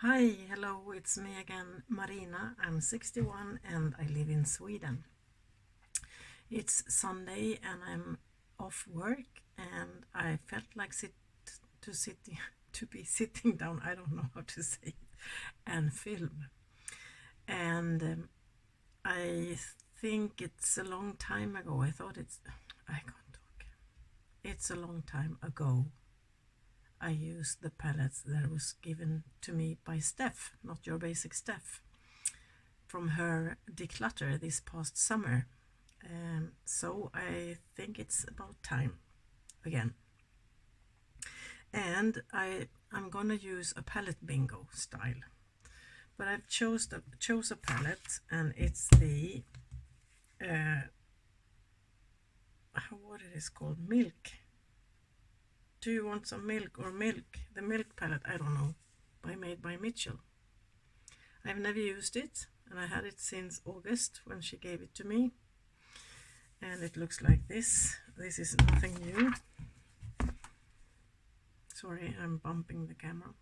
Hi, hello, it's me again, Marina. I'm 61 and I live in Sweden. It's Sunday and I'm off work and I felt like to be sitting down, I don't know how to say it, and film. And I think it's a long time ago. I can't talk. It's a long time ago I used the palettes that was given to me by Steph, Not Your Basic Steph, from her declutter this past summer. So I think it's about time again. And I'm gonna use a palette bingo style. But I've chose a palette, and it's the what it is called, milk. Do you want some milk or milk? The milk palette, I don't know, made by Mitchell. I've never used it, and I had it since August when she gave it to me. And it looks like this. This is nothing new. Sorry, I'm bumping the camera.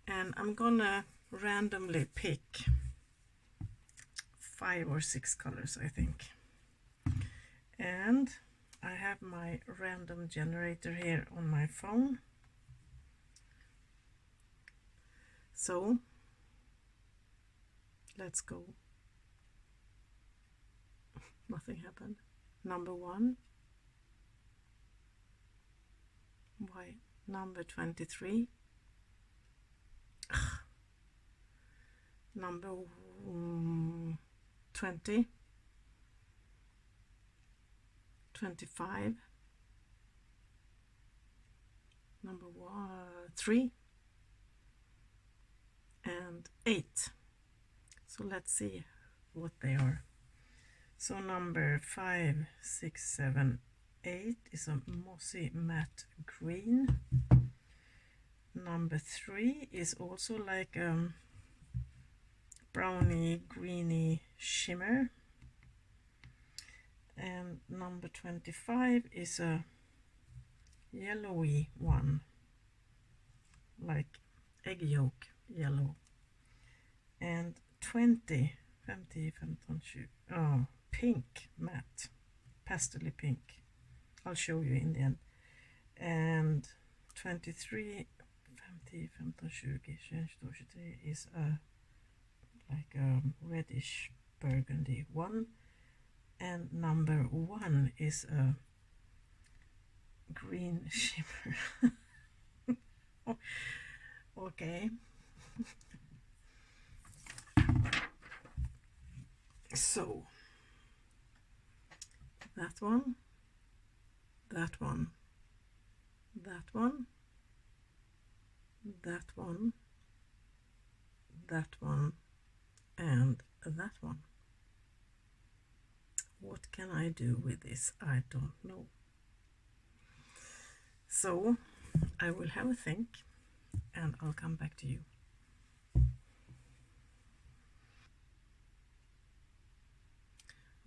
And I'm gonna randomly pick 5 or 6 colors, I think. And I have my random generator here on my phone. So let's go. Nothing happened. Number 1. Why? Number 23. Number 20. 25. Number 3. And 8. So let's see what they are. So number 5, 6, 7, 8 is a mossy matte green. Number 3 is also like a browny greeny shimmer. And number 25 is a yellowy one, like egg yolk yellow. And 20, 50, 15, 20, oh, pink matte, pastely pink. I'll show you in the end. And 23, 50, 15, 20, 21, 23 is a like a reddish burgundy one. And number 1 is a green shimmer. Okay. So that one, that one, that one, that one, that one, and that one. What can I do with this? I don't know. So I will have a think and I'll come back to you.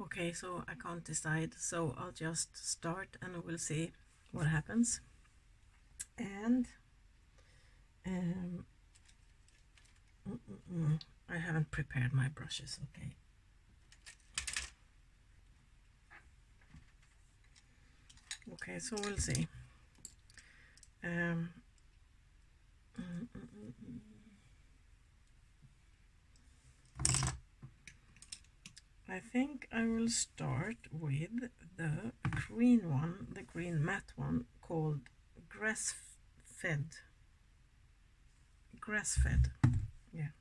Okay, so I can't decide, so I'll just start and we'll see what happens. And I haven't prepared my brushes, okay. Okay, so we'll see. I think I will start with the green one, the green matte one called Grass-Fed. Yeah.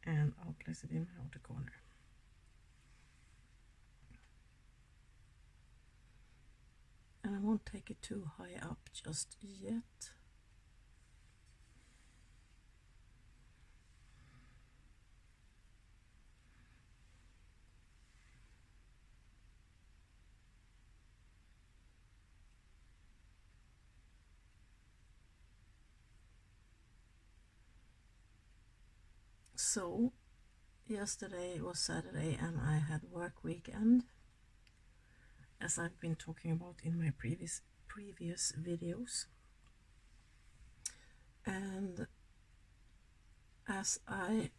And I'll place it in the outer corner. And I won't take it too high up just yet. So yesterday was Saturday and I had work weekend, as I've been talking about in my previous videos. as I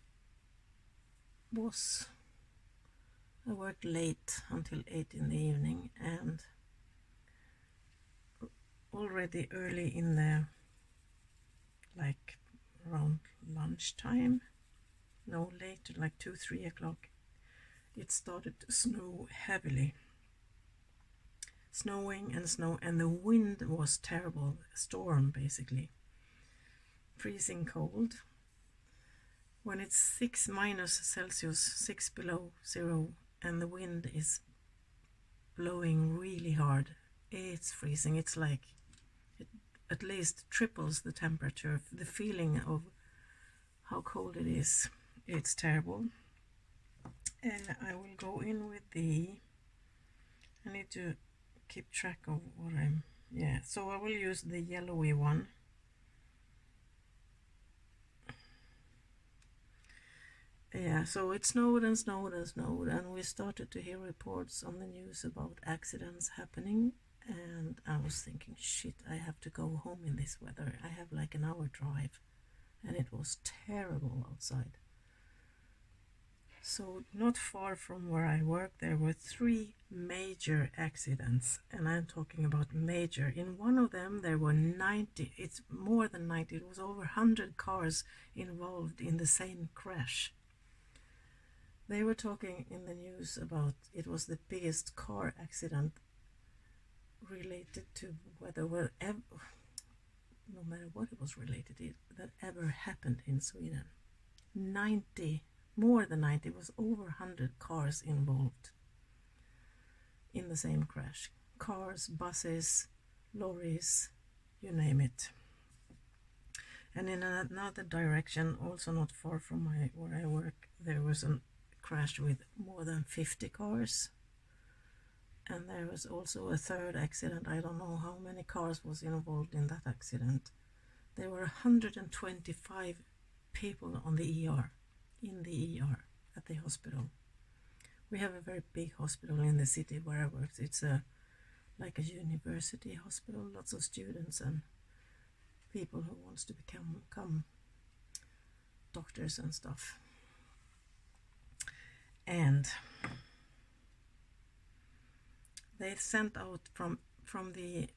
worked late until 8 in the evening, and already early in the, like around lunchtime, no, later, like 2-3 o'clock, it started to snow heavily. Snowing and snow, and the wind was terrible, storm basically, freezing cold. When it's 6 minus Celsius, 6 below zero, and the wind is blowing really hard, it's freezing. It's like it at least triples the temperature. The feeling of how cold it is, it's terrible. And I will go in with I need to keep track of what so I will use the yellowy one. Yeah, so it snowed and snowed and snowed, and we started to hear reports on the news about accidents happening, and I was thinking, shit, I have to go home in this weather. I have like an hour drive, and it was terrible outside. So not far from where I work, there were 3 major accidents, and I'm talking about major. In one of them there were 90, it's more than 90, it was over 100 cars involved in the same crash. They were talking in the news about it was the biggest car accident related to weather, no matter what it was related to, that ever happened in Sweden. 90, more than 90, it was over 100 cars involved in the same crash. Cars, buses, lorries, you name it. And in another direction, also not far from where I work, there was a crash with more than 50 cars. And there was also a third accident. I don't know how many cars was involved in that accident. There were 125 people on the ER, in the ER at the hospital. We have a very big hospital in the city where I work. It's like a university hospital, lots of students and people who wants to become doctors and stuff. And they sent out from the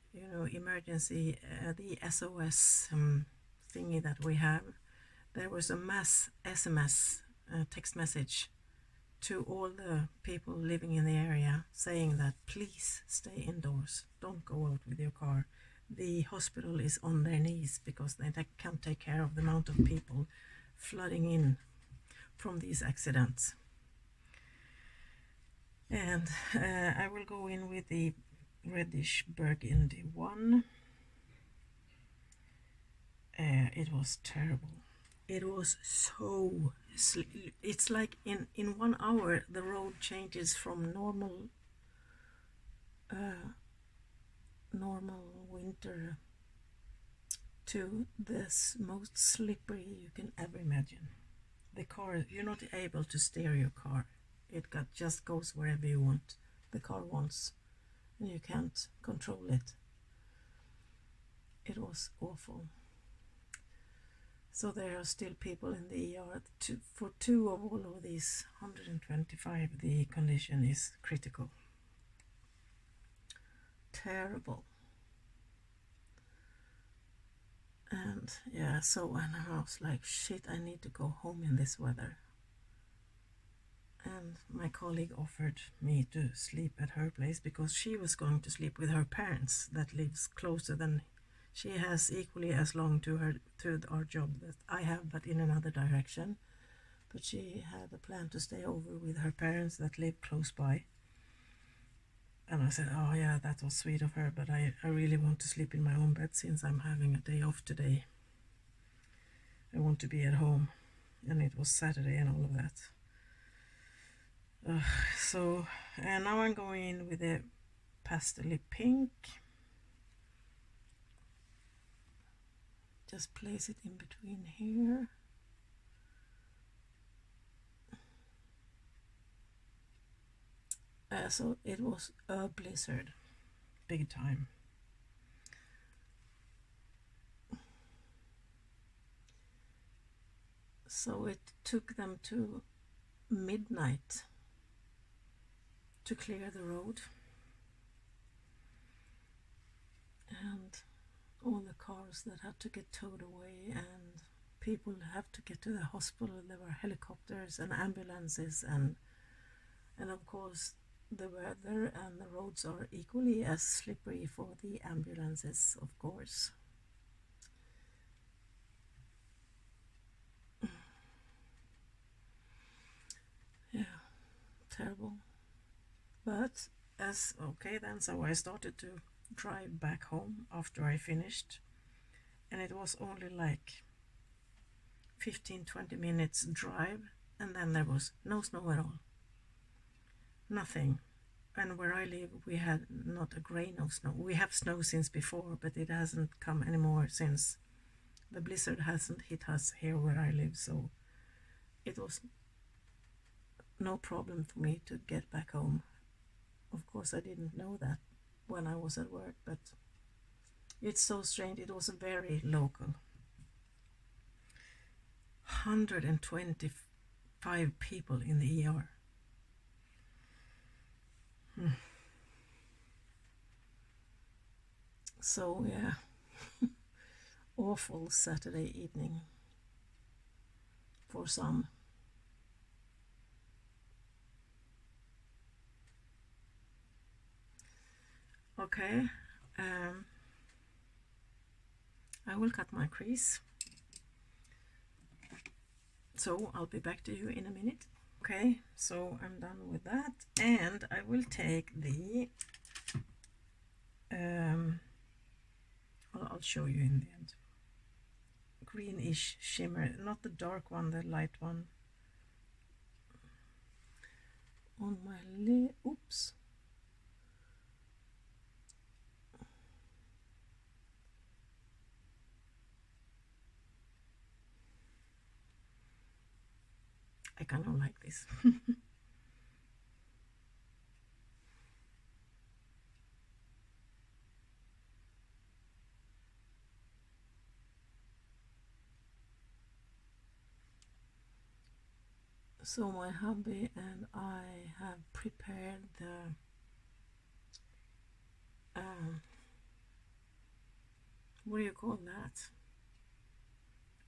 emergency, the SOS thingy that we have. There was a mass SMS text message to all the people living in the area saying that please stay indoors, don't go out with your car. The hospital is on their knees because they can't take care of the amount of people flooding in from these accidents. And I will go in with the reddish burgundy one. It was terrible. It was so it's like in 1 hour the road changes from normal winter to this most slippery you can ever imagine. The car, you're not able to steer your car. It just goes wherever you want. The car wants, and you can't control it. It was awful. So there are still people in the ER. For 2 of all of these 125, the condition is critical. Terrible. And yeah, so and I was like, shit, I need to go home in this weather. And my colleague offered me to sleep at her place because she was going to sleep with her parents that lives closer than she has, equally as long to our job that I have, but in another direction. But she had a plan to stay over with her parents that live close by. And I said, oh yeah, that was sweet of her, but I really want to sleep in my own bed since I'm having a day off today. I want to be at home, and it was Saturday and all of that. So and now I'm going in with a pastel pink. Just place it in between here. So it was a blizzard, big time. So it took them to midnight to clear the road, and all the cars that had to get towed away, and people have to get to the hospital. There were helicopters and ambulances, and of course the weather and the roads are equally as slippery for the ambulances, of course. Yeah, terrible. But okay then, so I started to drive back home after I finished, and it was only like 15-20 minutes drive, and then there was no snow at all, nothing. And where I live, we had not a grain of snow. We have snow since before, but it hasn't come anymore since the blizzard hasn't hit us here where I live. So it was no problem for me to get back home. Of course, I didn't know that when I was at work, but it's so strange. It was very local. 125 people in the ER. So yeah, awful Saturday evening for some. Okay, I will cut my crease, so I'll be back to you in a minute. Okay, so I'm done with that, and I will take the well, I'll show you in the end, greenish shimmer, not the dark one, the light one, on my lid. Oops. I kind of like this. So my hubby and I have prepared the what do you call that?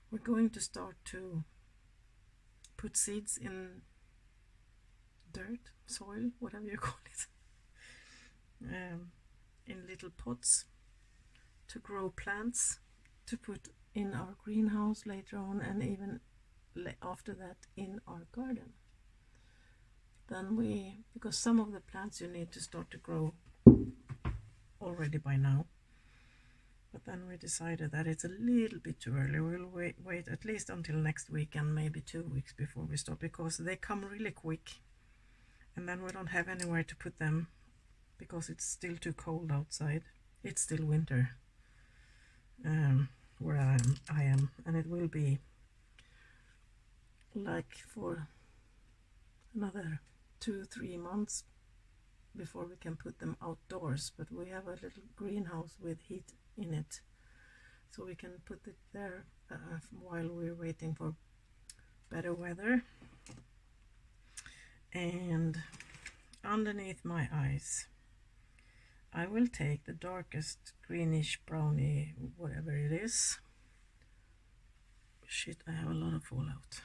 We're going to start to put seeds in dirt, soil, whatever you call it, in little pots to grow plants to put in our greenhouse later on, and even after that in our garden. Then because some of the plants you need to start to grow already by now, but then we decided that it's a little bit too early. We'll wait at least until next week and maybe 2 weeks before we start, because they come really quick, and then we don't have anywhere to put them because it's still too cold outside. It's still winter where I am, and it will be like for another 2-3 months before we can put them outdoors. But we have a little greenhouse with heat in it, so we can put it there while we're waiting for better weather. And underneath my eyes, I will take the darkest greenish browny, whatever it is. Shit, I have a lot of fallout.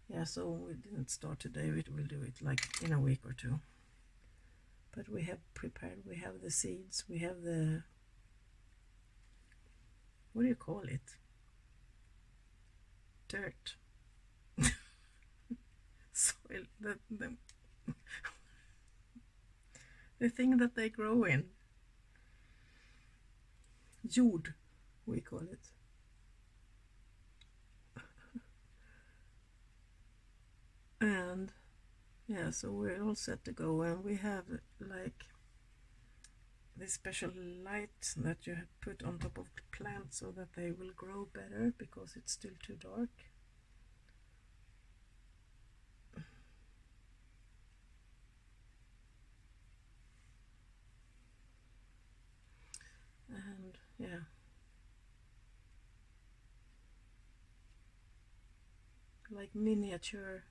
Yeah, so we didn't start today. We will do it like in a week or 2. But we have prepared, we have the seeds, we have the, what do you call it? Dirt. Soil, the thing that they grow in. Jord, we call it. And yeah, so we're all set to go, and we have like this special light that you put on top of plants so that they will grow better because it's still too dark. And yeah, like miniature,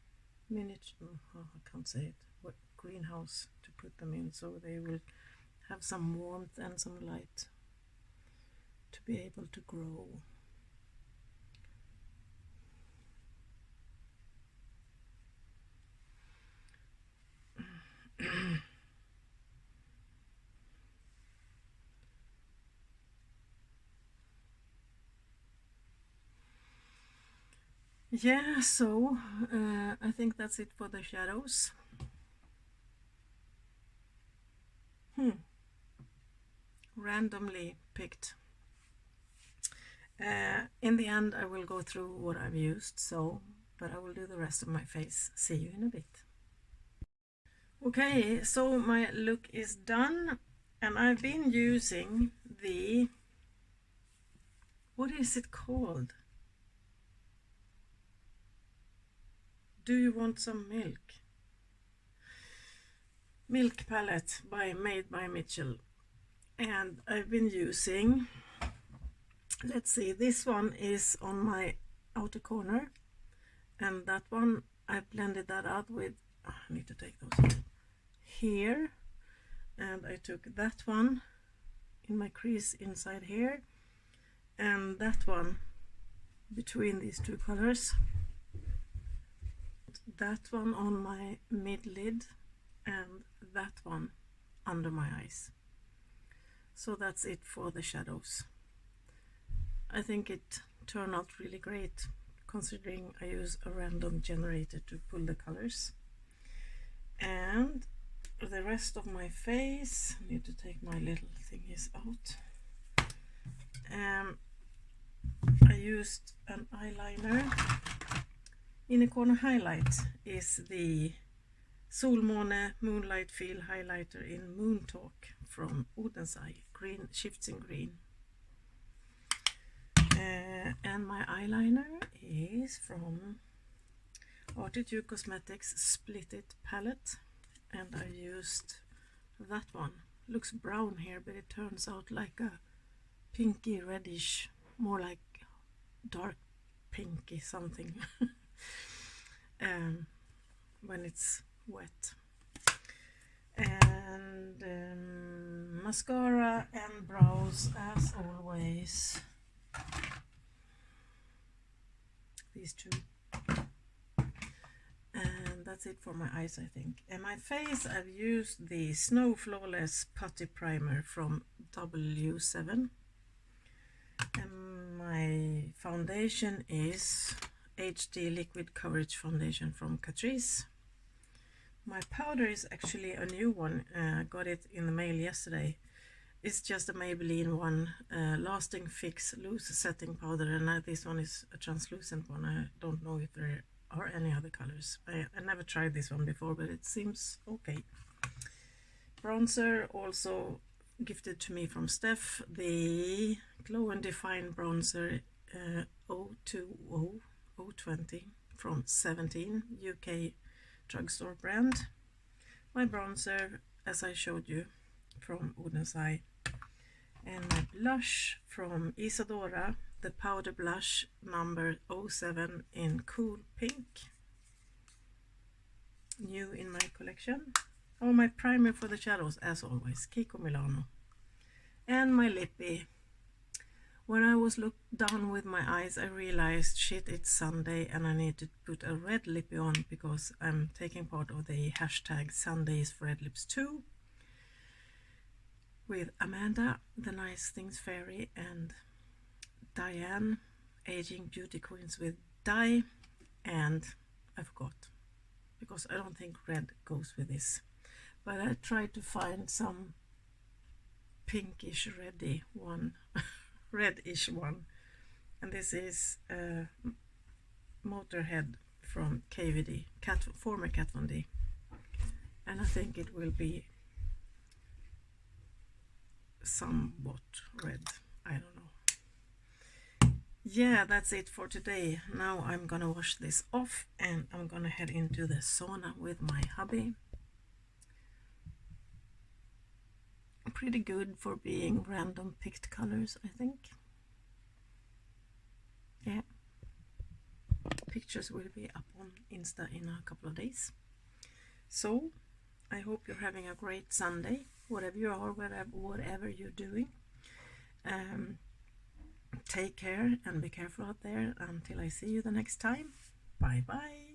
oh, I can't say it, what greenhouse to put them in, so they will have some warmth and some light to be able to grow. Yeah, so I think that's it for the shadows. Randomly picked. In the end I will go through what I've used, but I will do the rest of my face. See you in a bit. Okay, so my look is done, and I've been using the, what is it called? Do You Want Some Milk? Milk palette made by Mitchell. And I've been using, let's see, this one is on my outer corner, and that one I blended that out with, I need to take those out, here, and I took that one in my crease inside here, and that one between these two colors, that one on my mid lid, and that one under my eyes. So that's it for the shadows. I think it turned out really great, considering I use a random generator to pull the colors. And the rest of my face, I need to take my little thingies out. I used an eyeliner. Inner corner highlight is the Solmåne Moonlight Feel highlighter in Moon Talk from Odensai, green, shifts in green. And my eyeliner is from Artitude Cosmetics Split It palette, and I used that one. Looks brown here, but it turns out like a pinky reddish, more like dark pinky something when it's wet. And mascara and brows as always, these two. And that's it for my eyes, I think. And my face, I've used the Snow Flawless Putty Primer from W7. And my foundation is HD Liquid Coverage Foundation from Catrice. My powder is actually a new one. Got it in the mail yesterday. It's just a Maybelline one, Lasting Fix Loose Setting Powder, and this one is a translucent one. I don't know if there are any other colors. I never tried this one before, but it seems okay. Bronzer, also gifted to me from Steph, the Glow and Define Bronzer 020 from 17, UK drugstore brand. My bronzer, as I showed you, from Odensai. And my blush from Isadora, the powder blush number 07 in Cool Pink, new in my collection. Oh, my primer for the shadows, as always, Kiko Milano. And my lippy. When I was down with my eyes, I realized, shit, it's Sunday and I need to put a red lippy on because I'm taking part of the hashtag Sundays for Red Lips 2 with Amanda, the Nice Things Fairy, and Diane, Aging Beauty Queens with Dye, and I forgot, because I don't think red goes with this. But I tried to find some pinkish reddy one, reddish one, and this is Motorhead from KVD, former Kat Von D, and I think it will be somewhat red, I don't know. Yeah, that's it for today. Now I'm gonna wash this off and I'm gonna head into the sauna with my hubby. Pretty good for being random picked colors, I think. Yeah. pictures will be up on Insta in a couple of days. So I hope you're having a great Sunday, whatever you are, whatever you're doing. Take care and be careful out there. Until I see you the next time. Bye bye.